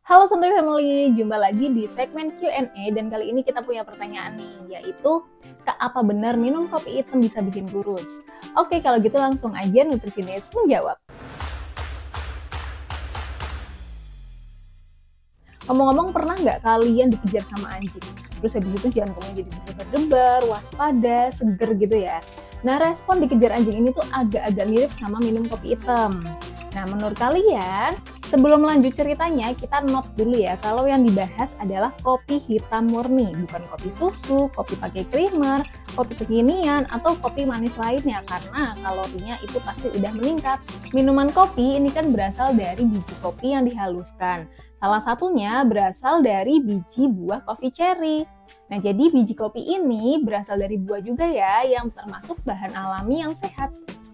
Halo Santuy Family, jumpa lagi di segmen Q&A dan kali ini kita punya pertanyaan nih, yaitu Kak, apa benar minum kopi hitam bisa bikin kurus? Oke, kalau gitu langsung aja nutrisionis menjawab. Ngomong-ngomong, pernah nggak kalian dikejar sama anjing? Terus habis itu jantungnya jadi berdebar-debar, waspada, seger gitu ya. Nah, respon dikejar anjing ini tuh agak-agak mirip sama minum kopi hitam. Nah, menurut kalian, sebelum lanjut ceritanya, kita note dulu ya, kalau yang dibahas adalah kopi hitam murni, bukan kopi susu, kopi pakai creamer, kopi kekinian, atau kopi manis lainnya, karena kalorinya itu pasti udah meningkat. Minuman kopi ini kan berasal dari biji kopi yang dihaluskan. Salah satunya berasal dari biji buah coffee cherry. Nah, jadi biji kopi ini berasal dari buah juga ya, yang termasuk bahan alami yang sehat.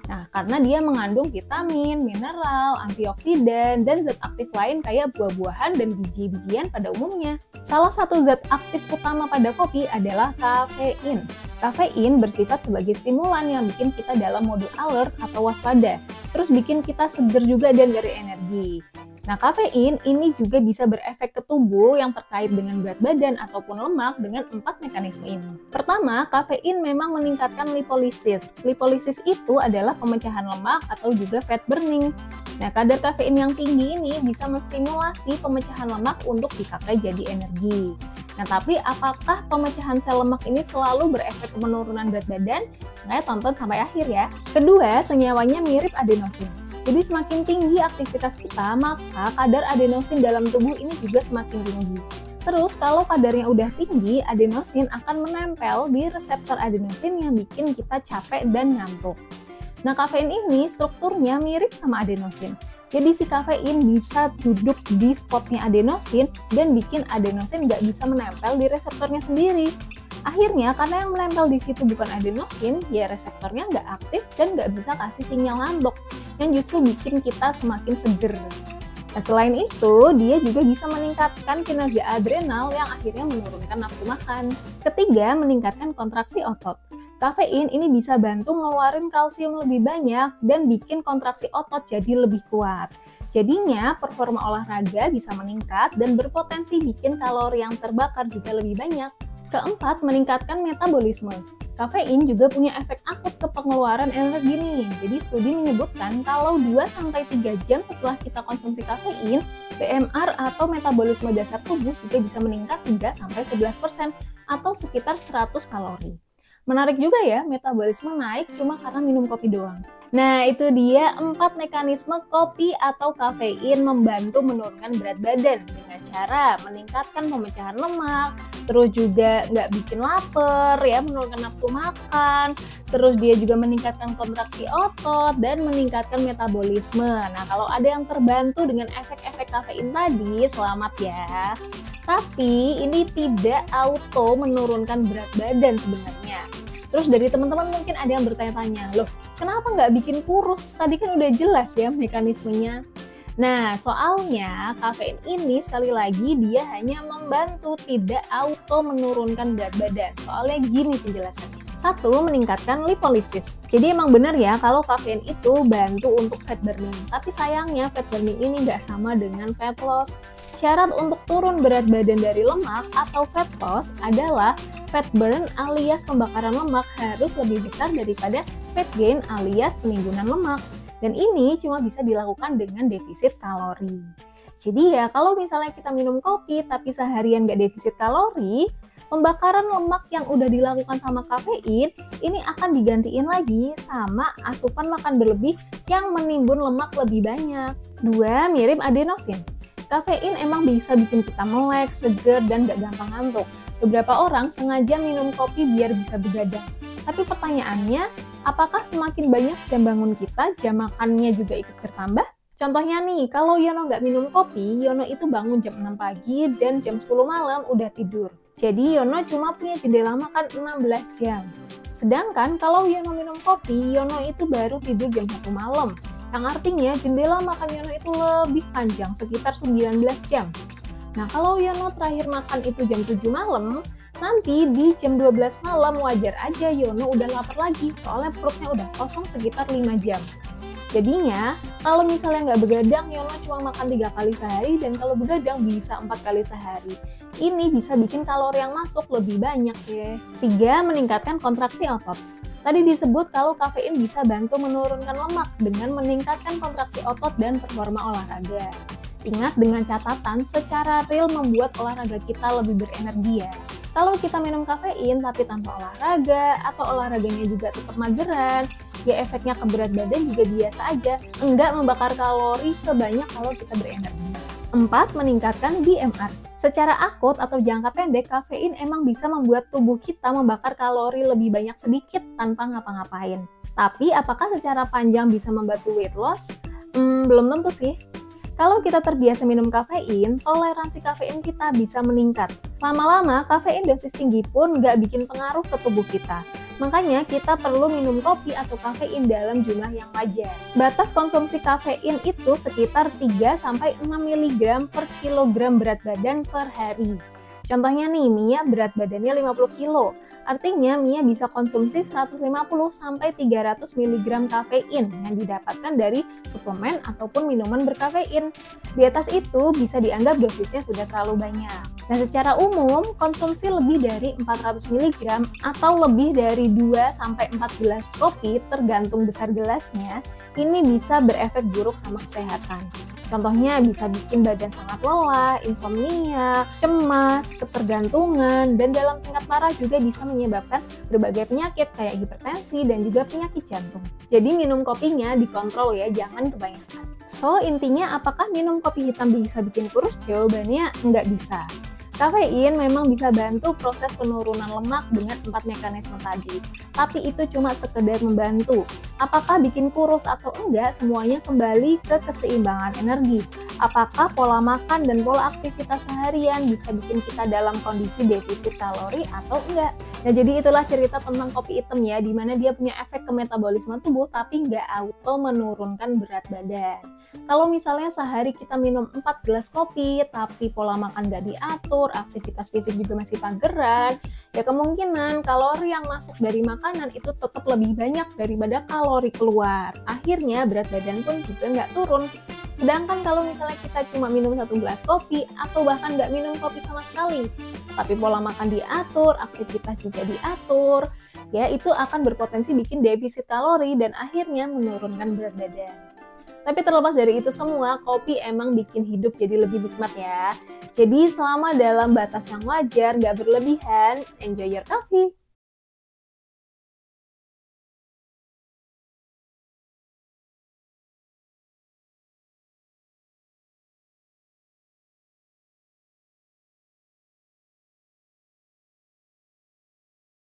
Nah, karena dia mengandung vitamin, mineral, antioksidan, dan zat aktif lain kayak buah-buahan dan biji-bijian pada umumnya. Salah satu zat aktif utama pada kopi adalah kafein. Kafein bersifat sebagai stimulan yang bikin kita dalam mode alert atau waspada, terus bikin kita seger juga dan dari energi. Nah, kafein ini juga bisa berefek ke tubuh yang terkait dengan berat badan ataupun lemak dengan 4 mekanisme ini. Pertama, kafein memang meningkatkan lipolisis. Lipolisis itu adalah pemecahan lemak atau juga fat burning. Nah, kadar kafein yang tinggi ini bisa menstimulasi pemecahan lemak untuk dipakai jadi energi. Nah, tapi apakah pemecahan sel lemak ini selalu berefek ke penurunan berat badan? Nah, tonton sampai akhir ya. Kedua, senyawanya mirip adenosin. Jadi semakin tinggi aktivitas kita, maka kadar adenosin dalam tubuh ini juga semakin tinggi. Terus kalau kadarnya udah tinggi, adenosin akan menempel di reseptor adenosin yang bikin kita capek dan ngantuk. Nah, kafein ini strukturnya mirip sama adenosin. Jadi si kafein bisa duduk di spotnya adenosin dan bikin adenosin nggak bisa menempel di reseptornya sendiri. Akhirnya, karena yang menempel di situ bukan adenosin, ya reseptornya nggak aktif dan nggak bisa kasih sinyal ngantuk, yang justru bikin kita semakin seger. Nah, selain itu, dia juga bisa meningkatkan kinerja adrenal yang akhirnya menurunkan nafsu makan. Ketiga, meningkatkan kontraksi otot. Kafein ini bisa bantu ngeluarin kalsium lebih banyak dan bikin kontraksi otot jadi lebih kuat. Jadinya, performa olahraga bisa meningkat dan berpotensi bikin kalori yang terbakar juga lebih banyak. Keempat, meningkatkan metabolisme. Kafein juga punya efek akut ke pengeluaran energi nih. Jadi studi menyebutkan kalau 2-3 jam setelah kita konsumsi kafein, BMR atau metabolisme dasar tubuh juga bisa meningkat 3-11% atau sekitar 100 kalori. Menarik juga ya, metabolisme naik cuma karena minum kopi doang. Nah, itu dia 4 mekanisme kopi atau kafein membantu menurunkan berat badan dengan cara meningkatkan pemecahan lemak, terus juga nggak bikin lapar, ya, menurunkan nafsu makan, terus dia juga meningkatkan kontraksi otot, dan meningkatkan metabolisme. Nah, kalau ada yang terbantu dengan efek-efek kafein tadi, selamat ya. Tapi, ini tidak auto menurunkan berat badan sebenarnya. Terus dari teman-teman mungkin ada yang bertanya-tanya, loh kenapa nggak bikin kurus? Tadi kan udah jelas ya mekanismenya. Nah, soalnya kafein ini sekali lagi dia hanya membantu, tidak auto menurunkan berat badan. Soalnya gini penjelasannya. 1. Meningkatkan lipolisis. Jadi emang benar ya kalau kafein itu bantu untuk fat burning. Tapi sayangnya fat burning ini nggak sama dengan fat loss. Syarat untuk turun berat badan dari lemak atau fat loss adalah fat burn alias pembakaran lemak harus lebih besar daripada fat gain alias penimbunan lemak. Dan ini cuma bisa dilakukan dengan defisit kalori. Jadi ya kalau misalnya kita minum kopi tapi seharian nggak defisit kalori, pembakaran lemak yang udah dilakukan sama kafein ini akan digantiin lagi sama asupan makan berlebih yang menimbun lemak lebih banyak. 2. Mirip adenosin. Kafein emang bisa bikin kita melek, seger, dan gak gampang ngantuk. Beberapa orang sengaja minum kopi biar bisa begadang. Tapi pertanyaannya, apakah semakin banyak jam bangun kita, jam makannya juga ikut bertambah? Contohnya nih, kalau Yono nggak minum kopi, Yono itu bangun jam 6 pagi dan jam 10 malam udah tidur. Jadi Yono cuma punya jendela makan 16 jam. Sedangkan kalau Yono minum kopi, Yono itu baru tidur jam 1 malam. Yang artinya jendela makan Yono itu lebih panjang, sekitar 19 jam. Nah, kalau Yono terakhir makan itu jam 7 malam, nanti di jam 12 malam wajar aja Yono udah lapar lagi, soalnya perutnya udah kosong sekitar 5 jam. Jadinya, kalau misalnya nggak begadang, Yona cuma makan 3 kali sehari, dan kalau begadang bisa 4 kali sehari. Ini bisa bikin kalori yang masuk lebih banyak ya. 3. Meningkatkan kontraksi otot. Tadi disebut kalau kafein bisa bantu menurunkan lemak dengan meningkatkan kontraksi otot dan performa olahraga. Ingat, dengan catatan secara real membuat olahraga kita lebih berenergi ya. Kalau kita minum kafein tapi tanpa olahraga atau olahraganya juga tetap mageran, ya efeknya ke berat badan juga biasa aja, enggak membakar kalori sebanyak kalau kita berenergi. 4. Meningkatkan BMR. Secara akut atau jangka pendek, kafein emang bisa membuat tubuh kita membakar kalori lebih banyak sedikit tanpa ngapa-ngapain. Tapi apakah secara panjang bisa membantu weight loss? Belum tentu sih. Kalau kita terbiasa minum kafein, toleransi kafein kita bisa meningkat. Lama-lama, kafein dosis tinggi pun nggak bikin pengaruh ke tubuh kita. Makanya kita perlu minum kopi atau kafein dalam jumlah yang wajar. Batas konsumsi kafein itu sekitar 3-6 mg per kilogram berat badan per hari. Contohnya nih, Mia berat badannya 50 kilo. Artinya Mia bisa konsumsi 150-300 mg kafein yang didapatkan dari suplemen ataupun minuman berkafein. Di atas itu bisa dianggap dosisnya sudah terlalu banyak. Nah, secara umum konsumsi lebih dari 400 mg atau lebih dari 2-4 gelas kopi tergantung besar gelasnya, ini bisa berefek buruk sama kesehatan. Contohnya bisa bikin badan sangat lelah, insomnia, cemas, ketergantungan, dan dalam tingkat parah juga bisa menyebabkan berbagai penyakit kayak hipertensi dan juga penyakit jantung. Jadi minum kopinya dikontrol ya, jangan kebanyakan. So, intinya apakah minum kopi hitam bisa bikin kurus? Jawabannya nggak bisa. Kafein memang bisa bantu proses penurunan lemak dengan 4 mekanisme tadi, tapi itu cuma sekedar membantu. Apakah bikin kurus atau enggak, semuanya kembali ke keseimbangan energi. Apakah pola makan dan pola aktivitas seharian bisa bikin kita dalam kondisi defisit kalori atau enggak? Nah, jadi itulah cerita tentang kopi hitam ya, dimana dia punya efek ke metabolisme tubuh tapi nggak auto menurunkan berat badan. Kalau misalnya sehari kita minum 4 gelas kopi, tapi pola makan nggak diatur, aktivitas fisik juga masih mageran, ya kemungkinan kalori yang masuk dari makanan itu tetap lebih banyak daripada kalori keluar. Akhirnya berat badan pun juga nggak turun. Sedangkan kalau misalnya kita cuma minum 1 gelas kopi, atau bahkan nggak minum kopi sama sekali, tapi pola makan diatur, aktivitas juga diatur, ya itu akan berpotensi bikin defisit kalori dan akhirnya menurunkan berat badan. Tapi terlepas dari itu semua, kopi emang bikin hidup jadi lebih nikmat ya. Jadi selama dalam batas yang wajar, nggak berlebihan, enjoy your coffee!